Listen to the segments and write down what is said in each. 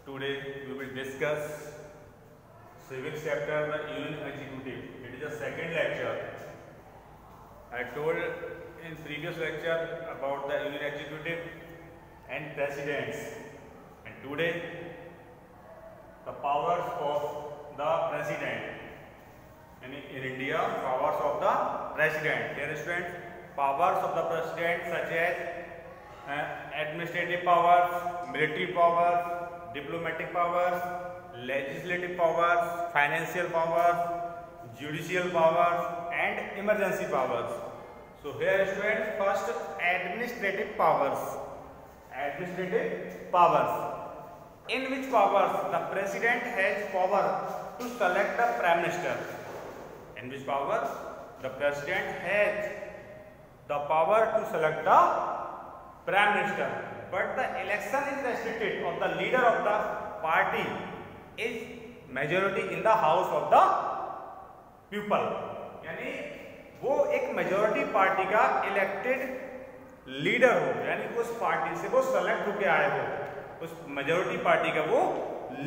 Today we will discuss civics chapter, the Union Executive. It is the second lecture. I told in previous lecture about the Union Executive and presidents, and today the powers of the president. In India, powers of the president. Dear students, powers of the president such as administrative powers, military powers, diplomatic powers, legislative powers, financial powers, judicial powers and emergency powers. So here students, first administrative powers. Administrative powers. In which powers the president has power to select the prime minister. In which powers the president has the power to select the prime minister. But the election is restricted of the leader of the party is majority in the house of the people. यानी वो एक majority party का elected leader हो, यानी उस party से वो select होके आए हो, उस मेजोरिटी पार्टी का वो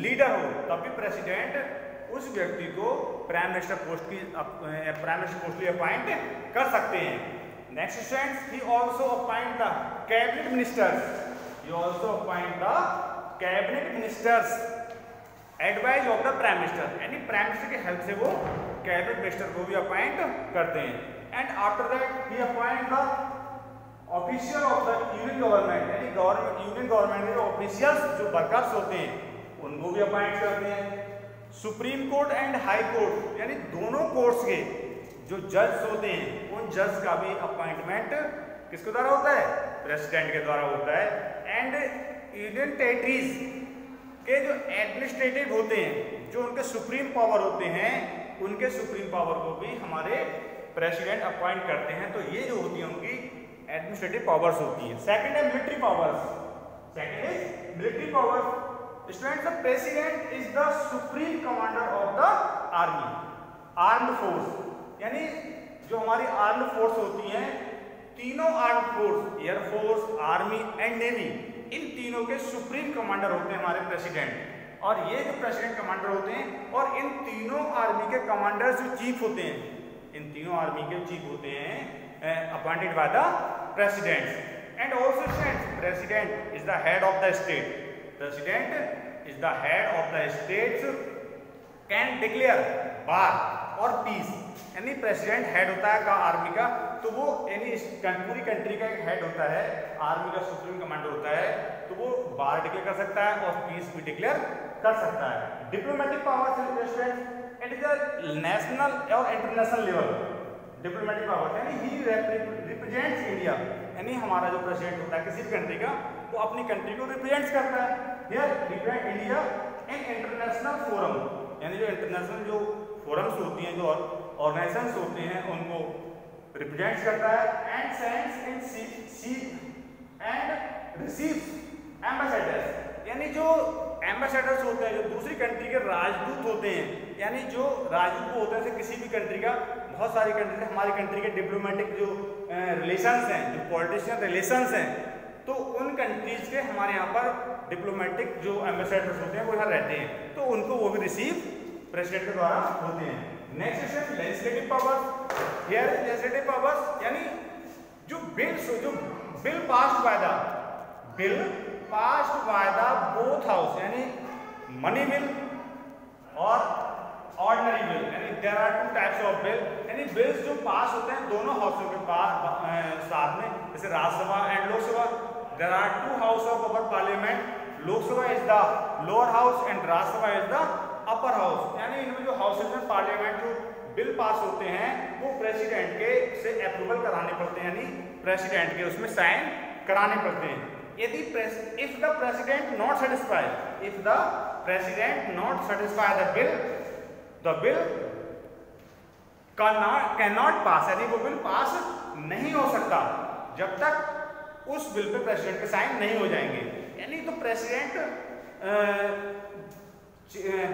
लीडर हो, तभी प्रेसिडेंट उस व्यक्ति को प्राइम मिनिस्टर पोस्ट के लिए अपॉइंट कर सकते हैं. Next students, he also appoint the cabinet ministers. He also appoint the cabinet ministers. Advise of the prime minister, यानी प्राइम मिनिस्टर की हेल्प से वो कैबिनेट मिनिस्टर को भी अपॉइंट करते हैं. And after that he appoint the official of the union government, यानी union government के ऑफिशियल्स जो वर्कर्स होते हैं उनको भी अपॉइंट करते हैं. Supreme court and high court, यानी दोनों कोर्ट्स के जो जज होते हैं उन जज का भी अपॉइंटमेंट किसके द्वारा होता है? प्रेसिडेंट के द्वारा होता है. एंड यूनियन टेरिटरीज के जो एडमिनिस्ट्रेटिव होते हैं, जो उनके सुप्रीम पावर होते हैं, उनके सुप्रीम पावर को भी हमारे प्रेसिडेंट अपॉइंट करते हैं. तो ये जो होती है उनकी एडमिनिस्ट्रेटिव पावर्स होती है. सेकंड है military powers. Second is military powers. Students, the president is the supreme commander of the army, armed force. यानी जो हमारी आर्म्ड फोर्स होती हैं, तीनों armed force, air force, army and navy, इन तीनों के सुप्रीम कमांडर होते हैं हमारे प्रेसिडेंट. और ये जो प्रेसिडेंट कमांडर होते हैं, और इन तीनों आर्मी के कमांडर्स जो चीफ होते हैं, इन तीनों आर्मी के चीफ होते हैं appointed by the president. And also president is the head of the state. President is the head of the states, can declare war और पीस. यानी प्रेसिडेंट हेड होता है का आर्मी का, तो वो यानी पूरी कंट्री का एक हेड होता है, आर्मी का सुप्रीम कमांडर होता है, तो वो वार डिक्लेयर कर सकता है और पीस भी डिक्लेयर कर सकता है. Diplomatic powers in president, it is a national और इंटरनेशनल लेवल. डिप्लोमेटिक पावर यानी ही रिप्रेजेंट्स इंडिया, यानी हमारा जो प्रेसिडेंट होता है किसी भी कंट्री का, वो अपनी कंट्री को रिप्रेजेंट करता है. Here represent India in international forum, यानी जो इंटरनेशनल जो फोरम्स होती हैं, जो ऑर्गेनाइजेशंस होते हैं, उनको रिप्रेजेंट करता है. And sends and receives ambassadors, यानी जो एम्बेसडर्स होते हैं, जो दूसरी कंट्री के राजदूत होते हैं, यानी जो राजदूत होते हैं किसी भी कंट्री का, बहुत सारी कंट्री से हमारी कंट्री के डिप्लोमेटिक जो रिलेशंस हैं, जो पॉलिटिशियन रिलेशंस हैं, तो उन कंट्रीज के हमारे यहाँ पर डिप्लोमेटिक जो एम्बेसडर्स होते हैं वो यहाँ रहते हैं, तो उनको वो भी रिसीव प्रेसिडेंट के द्वारा होते हैं. नेक्स्ट है legislative powers. Here legislative powers, यानी जो bill passed by the both house, यानी मनी बिल और ऑर्डिनरी बिल, यानी there are two types of bill. यानी बिल्स जो पास होते हैं दोनों हाउसों के साथ में, जैसे Rajya Sabha and Lok Sabha. There are two house of our parliament. Lok Sabha is the lower house and Rajya Sabha is the upper house. यानी इनमें जो हाउसेज में पार्लियामेंट जो बिल पास होते हैं वो प्रेसिडेंट के से अप्रूवल कराने पड़ते हैं, यानी प्रेसिडेंट के उसमें साइन कराने पड़ते हैं. यदि if the president not satisfy the bill can not pass, यानी वो बिल पास नहीं हो सकता जब तक उस बिल पे प्रेसिडेंट के साइन नहीं हो जाएंगे. यानी तो president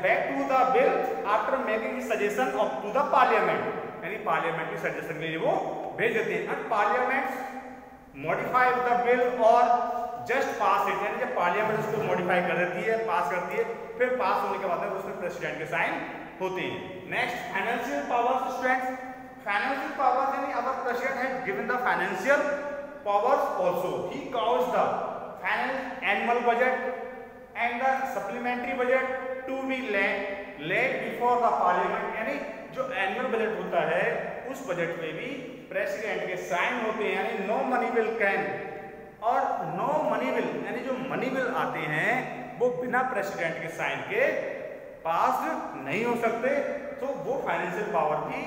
back to the bill after making suggestion of to the parliament, यानी पार्लियामेंट की सजेशन के लिए वो भेज देते हैं. And parliament modify the bill or just pass it, यानी जब पार्लियामेंट उसको मॉडिफाई कर देती है, पास करती है, फिर पास होने के बाद में उसमें प्रेसिडेंट के साइन होते हैं। Next financial powers students, financial powers यानी our president has given the financial powers also, he cause the annual budget and the supplementary budget to be laid before the parliament, यानी जो annual budget होता है उस budget में भी president के sign होते हैं, यानी नो मनी बिल कैन, और नो मनी बिल यानी जो मनी बिल आते हैं वो बिना प्रेसिडेंट के साइन के पास नहीं हो सकते। तो वो फाइनेंशियल पावर भी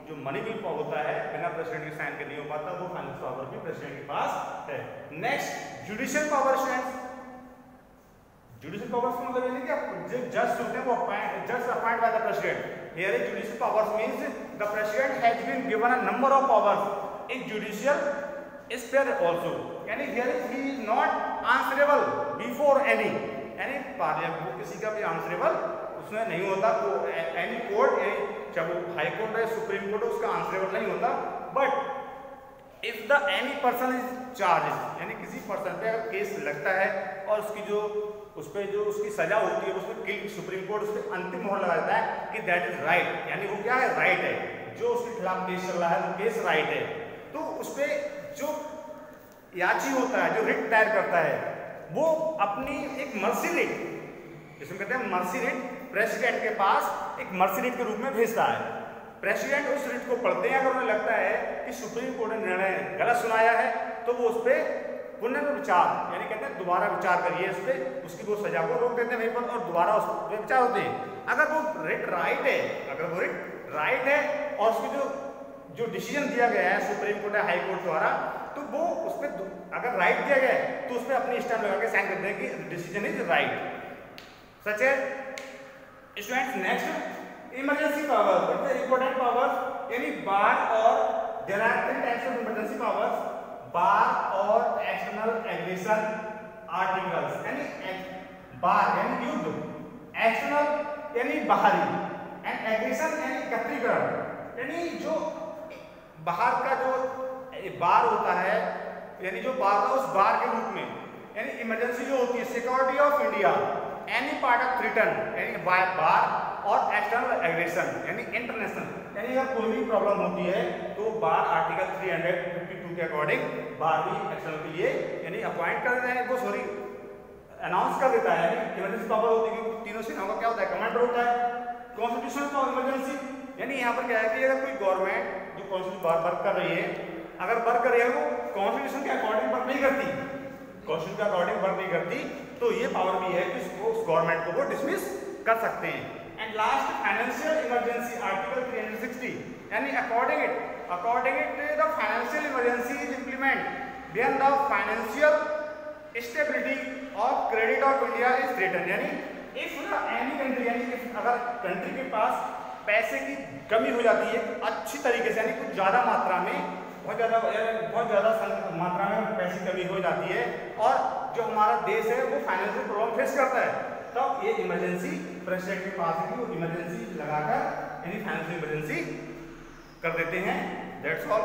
जो मनी बिल होता है बिना प्रेसिडेंट के साइन के नहीं हो पाता, वो फाइनेंशियल पावर भी प्रेसिडेंट के पास है। Next judicial power students, judicial powers का मतलब ये नहीं कि जो जज होते हैं वो जज appoint by the president, here is judicial powers means the president has been given a number of powers in judicial sphere also, यानी here he is not answerable before any, यानी पार्लियामेंट वो किसी का भी आंसरेबल उसमें नहीं होता, तो एनी कोर्ट, चाहे वो हाई कोर्ट है सुप्रीम कोर्ट है, उसका आंसरेबल नहीं होता। But if the any person is charge, यानी किसी पर्सन पे अगर केस लगता है और उसकी जो उस पर जो उसकी सजा होती है उसमें सुप्रीम कोर्ट उस पर अंतिम मोहर लगा देता है कि दैट इज राइट, यानी वो क्या है, राइट है, जो उसके खिलाफ केस चल रहा है वो केस राइट है, तो उस पर जो याची होता है, जो रिट दायर करता है, वो अपनी एक मर्सी रिट, जिसमें कहते हैं मर्सी रिट, प्रेसिडेंट के पास एक मर्सी रिट के रूप में भेजता है। प्रेसिडेंट उस रिट को पढ़ते हैं, अगर उन्हें लगता है कि सुप्रीम कोर्ट ने निर्णय गलत सुनाया है तो वो उस पर पुनर्विचार, यानी कहते हैं दोबारा विचार करिए इस पर, उसकी वो सजा को रोक देते हैं वहीं पर और दोबारा उस पर विचार होते हैं। अगर वो रिट राइट है, अगर वो रिट राइट है और उसकी जो डिसीजन दिया गया है सुप्रीम कोर्ट या हाई कोर्ट द्वारा, तो वो उस पर अगर राइट दिया गया है तो उस पर अपनी स्टैम्प लगा के साइन करते हैं कि डिसीजन इज राइट। सच है students. Next emergency power, important power, यानी बार और there are 3 types of emergency powers, बार और एक्सटर्नल एग्रेशन आर्टिकल्स, यानी बार यानी युद्ध, एक्सटर्नल यानी बाहरी, एंड एग्रेशन यानी एकत्रीकरण, यानी जो बाहर का जो बार होता है, यानी जो बार था उस बार के रूप में, यानी इमरजेंसी जो होती है security of India, any part of return, यानी बाय बार, और एक्सटर्नल एग्रेशन यानी इंटरनेशनल, यानी अगर कोई भी प्रॉब्लम होती है तो बार आर्टिकल 352 के अकॉर्डिंग बार भी एक्सटर्नल के लिए यानी अपॉइंट कर देता है, वो सॉरी अनाउंस कर देता है। इमरजेंसी पावर होती है कि तीनों सेनाओं का क्या होता है, कमांडर होता है। कॉन्स्टिट्यूशन ऑफ इमरजेंसी, यानी यहाँ पर क्या है कि अगर कोई गवर्नमेंट जो कॉन्स्टिट्यूशन वर्क कर रही है, अगर वर्क कर रही है वो कॉन्स्टिट्यूशन के अकॉर्डिंग वर्क नहीं करती, कॉन्स्टिट्यूशन के अकॉर्डिंग वर्क नहीं करती, तो ये पावर भी है कि उस गवर्नमेंट को वो डिसमिस कर सकते हैं। And last financial emergency article 360, यानी according it the financial emergency is implement when the financial stability of credit of India is threaten, यानी इफ एनी कंट्री, यानी अगर कंट्री के पास पैसे की कमी हो जाती है अच्छी तरीके से, यानी कुछ ज़्यादा मात्रा में, बहुत ज़्यादा मात्रा में पैसे की कमी हो जाती है और जो हमारा देश है वो फाइनेंशियल प्रॉब्लम फेस करता है, तब तो ये इमरजेंसी प्रेसिडेंट के पास है कि वो इमरजेंसी लगाकर यानी फाइनेंशियल इमरजेंसी कर देते हैं। That's all.